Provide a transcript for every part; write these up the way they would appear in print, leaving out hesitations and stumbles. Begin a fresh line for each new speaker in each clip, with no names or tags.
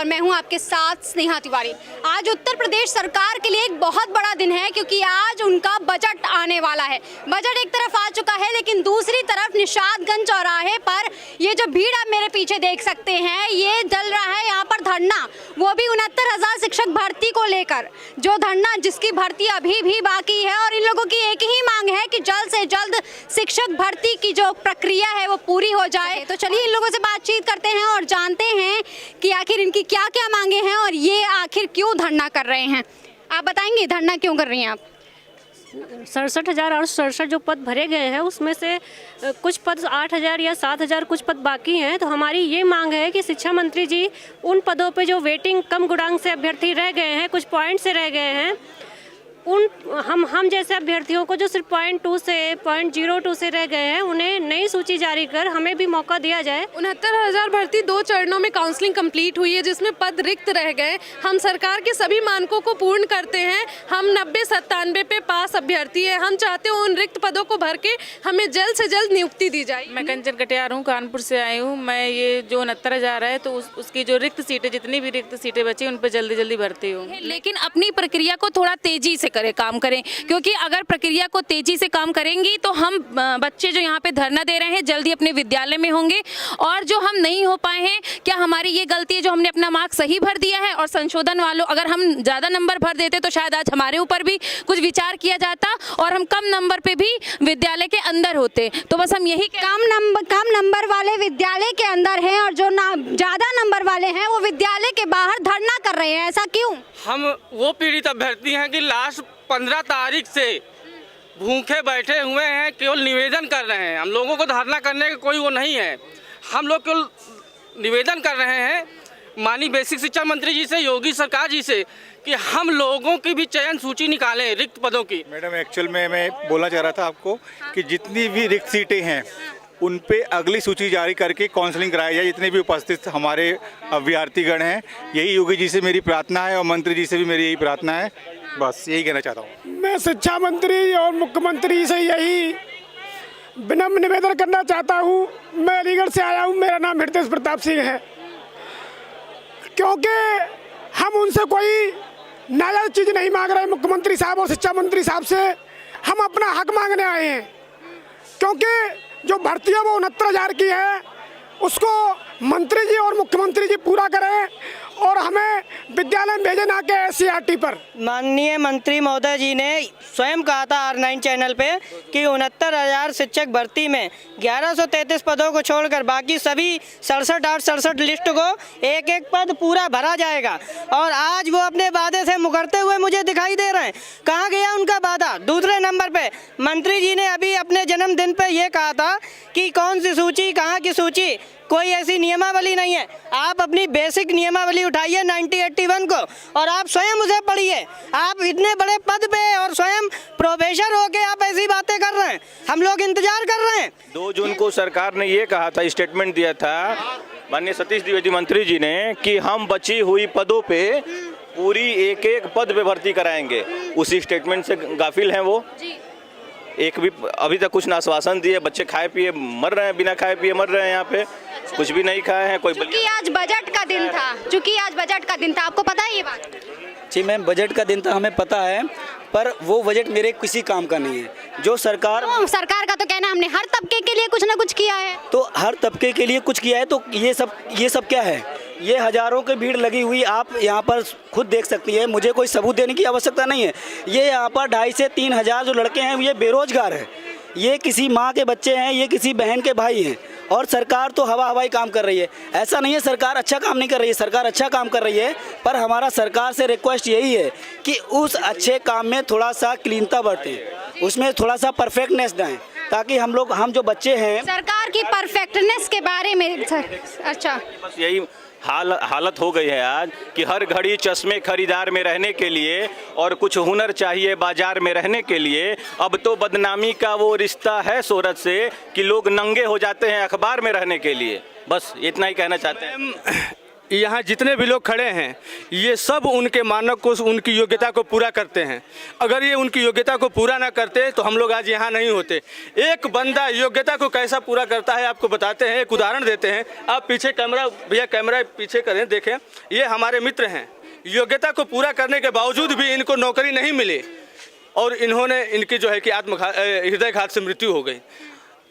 और मैं हूं आपके साथ स्नेहा तिवारी। आज उत्तर प्रदेश सरकार के लिए एक बहुत बड़ा दिन है क्योंकि आज उनका बजट आने वाला है। बजट एक तरफ आ चुका है लेकिन दूसरी तरफ निशादगंज चौराहे पर ये जो भीड़ आप मेरे पीछे देख सकते हैं, ये चल रहा है यहाँ पर धरना, वो भी 69,000 शिक्षक भर्ती को लेकर, जो धरना जिसकी भर्ती अभी भी बाकी है। और इन लोगों की एक ही मांग है कि जल्द से जल्द शिक्षक भर्ती की जो प्रक्रिया है वो पूरी हो जाए। तो चलिए इन लोगों से बातचीत करते हैं और जानते हैं कि आखिर इनकी क्या क्या मांगे हैं और ये आखिर क्यों धरना कर रहे हैं। आप बताएंगे धरना क्यों कर रही हैं आप?
67,867 जो पद भरे गए हैं उसमें से कुछ पद 8,000 या 7,000 कुछ पद बाकी हैं। तो हमारी ये मांग है कि शिक्षा मंत्री जी उन पदों पे जो वेटिंग कम गुणांक से अभ्यर्थी रह गए हैं, कुछ पॉइंट से रह गए हैं, उन हम जैसे अभ्यर्थियों को जो सिर्फ 0.2 से 0.02 से रह गए हैं, उन्हें नई सूची जारी कर हमें भी मौका दिया जाए।
69,000 भर्ती 2 चरणों में काउंसलिंग कंप्लीट हुई है जिसमें पद रिक्त रह गए। हम सरकार के सभी मानकों को पूर्ण करते हैं। हम 90-97 पे पास अभ्यर्थी हैं। हम चाहते हैं उन रिक्त पदों को भर के हमें जल्द से जल्द नियुक्ति दी जाए।
मैं कंचन कटियार हूँ, कानपुर से आई हूँ। मैं ये जो 69,000 है तो उसकी जो रिक्त सीटें, जितनी भी रिक्त सीटें बची उन पर जल्दी जल्दी भर्ती हूँ।
लेकिन अपनी प्रक्रिया को थोड़ा तेजी से काम करें, क्योंकि अगर प्रक्रिया को तेजी से काम करेंगी तो हम बच्चे जो यहाँ पे धरना दे रहे हैं जल्दी अपने विद्यालय में होंगे। और जो हम नहीं हो पाए हैं, क्या हमारी ये गलती है जो हमने अपना मार्क्स सही भर दिया है? और संशोधन वालों, अगर हम ज़्यादा नंबर भर देते तो शायद आज हमारे ऊपर भी कुछ विचार किया जाता और हम कम नंबर पे भी विद्यालय के अंदर होते। तो बस हम यही
कम नंबर वाले विद्यालय के अंदर हैं और जो ज़्यादा नंबर वाले हैं वो विद्यालय के बाहर धरना कर रहे हैं। ऐसा क्यों?
हम वो पीड़ित अभ्यर्थी हैं कि लास्ट 15 तारीख से भूखे बैठे हुए हैं, केवल निवेदन कर रहे हैं। हम लोगों को धरना करने का कोई वो नहीं है। हम लोग केवल निवेदन कर रहे हैं माननीय बेसिक शिक्षा मंत्री जी से, योगी सरकार जी से, कि हम लोगों की भी चयन सूची निकालें रिक्त पदों की।
मैडम एक्चुअल में मैं बोलना चाह रहा था आपको कि जितनी भी रिक्त सीटें हैं उन पे अगली सूची जारी करके काउंसलिंग कराई जाए। जितने भी उपस्थित हमारे अभ्यर्थीगण हैं, यही योगी जी से मेरी प्रार्थना है और मंत्री जी से भी मेरी यही प्रार्थना है। बस यही कहना चाहता हूँ।
मैं शिक्षा मंत्री और मुख्यमंत्री से यही विनम्र निवेदन करना चाहता हूँ। मैं अलीगढ़ से आया हूँ, मेरा नाम हृदय प्रताप सिंह है। क्योंकि हम उनसे कोई नाजायज चीज़ नहीं मांग रहे, मुख्यमंत्री साहब और शिक्षा मंत्री साहब से हम अपना हक मांगने आए हैं। क्योंकि जो भर्ती है वो 69,000 की है, उसको मंत्री जी और मुख्यमंत्री जी पूरा करें और हमें विद्यालय में भेजे ना के SCRT पर।
माननीय मंत्री महोदय जी ने स्वयं कहा था R9 चैनल पे कि 69,000 शिक्षक भर्ती में 1133 पदों को छोड़कर बाकी सभी 67 लिस्ट को एक एक पद पूरा भरा जाएगा। और आज वो अपने वादे से मुकरते हुए मुझे दिखाई दे रहे हैं। कहाँ गया उनका वादा? दूसरे नंबर पे मंत्री जी ने अभी अपने जन्मदिन पे ये कहा था कि कौन सी सूची, कहाँ की सूची, कोई ऐसी नियमावली नहीं है। आप अपनी बेसिक नियमावली उठाइए 1981 को और आप स्वयं उसे पढ़िए। आप इतने बड़े पद पे और स्वयं प्रोफेसर होके आप ऐसी बातें कर रहे हैं। हम लोग इंतजार कर रहे हैं।
2 जून को सरकार ने ये कहा था, स्टेटमेंट दिया था माननीय सतीश द्विवेदी मंत्री जी ने कि हम बची हुई पदों पे पूरी एक एक पद पे भर्ती कराएंगे। उसी स्टेटमेंट से गाफिल हैं वो। एक भी अभी तक कुछ ना आश्वासन दिए। बच्चे खाए पिए मर रहे हैं, बिना खाए पिए मर रहे हैं। यहाँ पे कुछ भी नहीं खाए हैं।
चूंकि आज बजट का दिन था, आपको पता है ये बात?
जी मैम, बजट का दिन था, हमें पता है, पर वो बजट मेरे किसी काम का नहीं है। जो सरकार
का तो कहना हमने हर तबके के लिए कुछ ना कुछ किया है।
तो हर तबके के लिए कुछ किया है, तो ये सब क्या है? ये हजारों की भीड़ लगी हुई आप यहाँ पर खुद देख सकती है। मुझे कोई सबूत देने की आवश्यकता नहीं है। ये यहाँ पर 2,500 से 3,000 जो लड़के हैं ये बेरोजगार हैं। ये किसी माँ के बच्चे हैं, ये किसी बहन के भाई हैं। और सरकार तो हवाई काम कर रही है। ऐसा नहीं है सरकार अच्छा काम नहीं कर रही है, सरकार अच्छा काम कर रही है। पर हमारा सरकार से रिक्वेस्ट यही है कि उस अच्छे काम में थोड़ा सा क्लीनता बरतें, उसमें थोड़ा सा परफेक्टनेस दें, ताकि हम जो बच्चे हैं।
सरकार की परफेक्टनेस के बारे में अच्छा
बस यही हालत हो गई है आज कि हर घड़ी चश्मे खरीदार में रहने के लिए और कुछ हुनर चाहिए बाजार में रहने के लिए। अब तो बदनामी का वो रिश्ता है शोहरत से कि लोग नंगे हो जाते हैं अखबार में रहने के लिए। बस इतना ही कहना चाहते हैं।
यहाँ जितने भी लोग खड़े हैं ये सब उनके मानक को, उनकी योग्यता को पूरा करते हैं। अगर ये उनकी योग्यता को पूरा ना करते तो हम लोग आज यहाँ नहीं होते। एक बंदा योग्यता को कैसा पूरा करता है आपको बताते हैं, एक उदाहरण देते हैं। आप पीछे कैमरा, भैया कैमरा पीछे करें, देखें, ये हमारे मित्र हैं। योग्यता को पूरा करने के बावजूद भी इनको नौकरी नहीं मिली और इन्होंने, इनकी जो है कि हृदयघात से मृत्यु हो गई।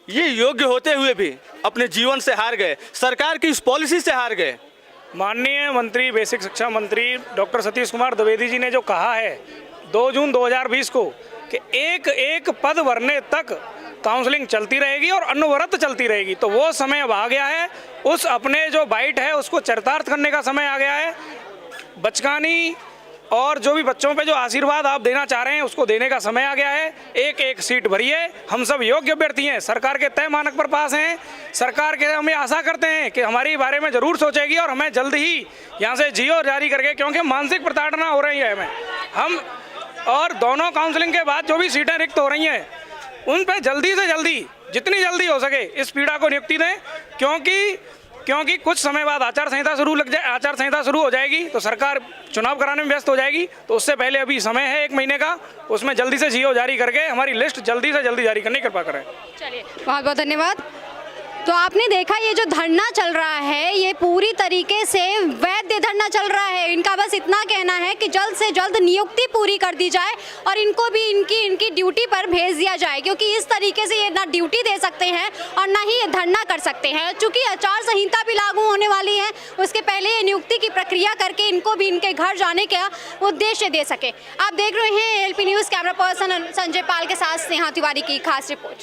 ये योग्य होते हुए भी अपने जीवन से हार गए, सरकार की इस पॉलिसी से हार गए।
माननीय मंत्री, बेसिक शिक्षा मंत्री डॉक्टर सतीश कुमार द्विवेदी जी ने जो कहा है 2 जून 2020 को कि एक एक पद भरने तक काउंसलिंग चलती रहेगी और अनवरत चलती रहेगी, तो वो समय अब आ गया है। उस अपने जो बाइट है उसको चरितार्थ करने का समय आ गया है। बचकानी और जो भी बच्चों पे जो आशीर्वाद आप देना चाह रहे हैं उसको देने का समय आ गया है। एक एक सीट भरिए, हम सब योग्य अभ्यर्थी हैं, सरकार के तय मानक पर पास हैं। सरकार के हमें आशा करते हैं कि हमारी बारे में ज़रूर सोचेगी और हमें जल्द ही यहाँ से जियो जारी करके, क्योंकि मानसिक प्रताड़ना हो रही है हमें। हम और दोनों काउंसलिंग के बाद जो भी सीटें रिक्त हो रही हैं उन पर जल्दी से जल्दी, जितनी जल्दी हो सके इस पीड़ा को नियुक्ति दें, क्योंकि कुछ समय बाद आचार संहिता शुरू हो जाएगी तो सरकार चुनाव कराने में व्यस्त हो जाएगी। तो उससे पहले अभी समय है 1 महीने का, उसमें जल्दी से जीओ जारी करके हमारी लिस्ट जल्दी से जल्दी जारी करने की कृपा करें।
चलिए, बहुत बहुत धन्यवाद। तो आपने देखा ये जो धरना चल रहा है ये पूरी तरीके से वैध धरना चल रहा है। इनका बस इतना कहना है कि जल्द से जल्द नियुक्ति पूरी कर दी जाए और इनको भी इनकी ड्यूटी पर भेज दिया जाए, क्योंकि इस तरीके से ये ना ड्यूटी दे सकते हैं और ना ही ये धरना कर सकते हैं। चूँकि आचार संहिता भी लागू होने वाली है, उसके पहले ये नियुक्ति की प्रक्रिया करके इनको भी इनके घर जाने का उद्देश्य दे सके। आप देख रहे हैं LP news, camera person Sanjay Pal के साथ स्नेहा तिवारी की खास रिपोर्ट।